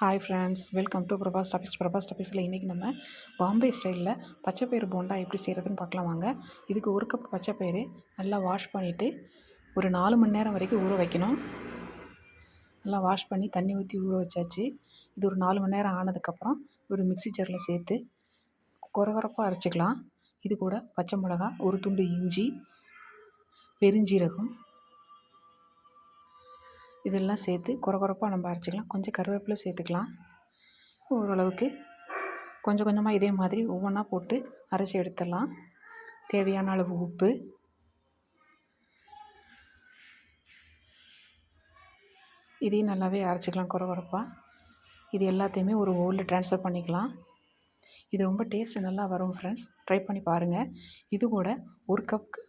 Hi friends, welcome to Prabhas டாபிக்ஸில் இன்றைக்கி நம்ம பாம்பே ஸ்டைலில் பச்சைப்பயிறு போண்டா எப்படி செய்கிறதுன்னு பார்க்கலாம் வாங்க. இதுக்கு 1 கப் பச்சைப்பயிறு நல்லா வாஷ் பண்ணிவிட்டு ஒரு 4 மணி நேரம் வரைக்கும் ஊற வைக்கணும். நல்லா வாஷ் பண்ணி தண்ணி ஊற்றி ஊற வச்சாச்சு. இது ஒரு 4 மணி நேரம் ஆனதுக்கப்புறம் ஒரு மிக்ஸி ஜாரில் சேர்த்து கொரகொரப்பாக அரைச்சிக்கலாம். இது கூட பச்சை மிளகா, ஒரு துண்டு இஞ்சி, பெருஞ்சீரகம் இதெல்லாம் சேர்த்து கொரகொரப்பாக நம்ம அரைச்சிக்கலாம். கொஞ்சம் கருவேப்பிலை சேர்த்துக்கலாம். ஓரளவுக்கு கொஞ்சம் கொஞ்சமாக இதே மாதிரி ஒவ்வொன்றா போட்டு அரைச்சி எடுத்துடலாம். தேவையான அளவு உப்பு, இதையும் நல்லாவே அரைச்சிக்கலாம் கொரகொரப்பாக. இது எல்லாத்தையுமே ஒரு பவுலில் ட்ரான்ஸ்ஃபர் பண்ணிக்கலாம். இது ரொம்ப டேஸ்ட்டு நல்லா வரும் ஃப்ரெண்ட்ஸ், ட்ரை பண்ணி பாருங்கள். இது கூட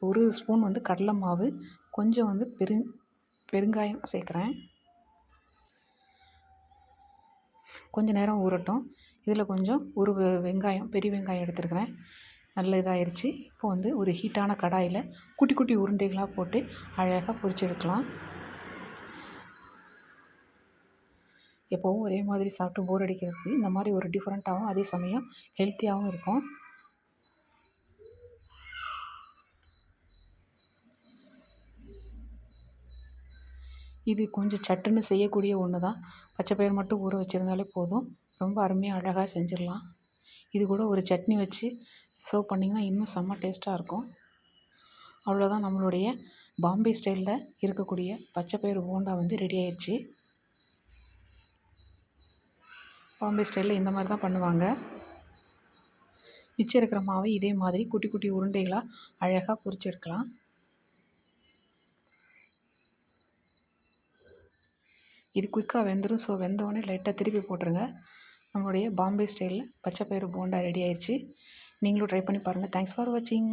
ஒரு ஸ்பூன் கடலை மாவு, கொஞ்சம் பெருங்காயம் சேர்க்குறேன். கொஞ்சம் நேரம் ஊறட்டும். இதில் கொஞ்சம் ஒரு பெரிய வெங்காயம் எடுத்துருக்கிறேன். நல்ல இதாகிடுச்சு. இப்போ ஒரு ஹீட்டான கடாயில் குட்டி குட்டி உருண்டைகளாக போட்டு அழகாக பொரிச்சு எடுக்கலாம். எப்போவும் ஒரே மாதிரி சாப்பிட்டு போர் அடிக்கிறதுக்கு இந்த மாதிரி ஒரு டிஃப்ரெண்ட்டாகவும் அதே சமயம் ஹெல்த்தியாகவும் இருக்கும். இது கொஞ்சம் சட்டுன்னு செய்யக்கூடிய ஒன்று தான். பச்சைப்பயிறு மட்டும் ஊற வச்சுருந்தாலே போதும். ரொம்ப அருமையாக அழகாக செஞ்சிடலாம். இது கூட ஒரு சட்னி வச்சு சர்வ் பண்ணிங்கன்னா இன்னும் செம்ம டேஸ்ட்டாக இருக்கும். அவ்வளோதான், நம்மளுடைய பாம்பே ஸ்டைலில் இருக்கக்கூடிய பச்சைப்பயிறு போண்டா ரெடி ஆயிடுச்சு. பாம்பே ஸ்டைலில் இந்த மாதிரி தான் பண்ணுவாங்க. மிச்சம் இருக்கிற மாவை இதே மாதிரி குட்டி குட்டி உருண்டைகளாக அழகாக பொரிச்சு எடுக்கலாம். இது குயிக்காக வெந்துடும். ஸோ வெந்தோடனே லைட்டாக திருப்பி போட்டுருங்க. நம்மளுடைய பாம்பே ஸ்டைலில் பச்சைப்பயிறு போண்டா ரெடி ஆயிடுச்சு. நீங்களும் ட்ரை பண்ணி பாருங்கள். தேங்க்ஸ் ஃபார் வாட்சிங்.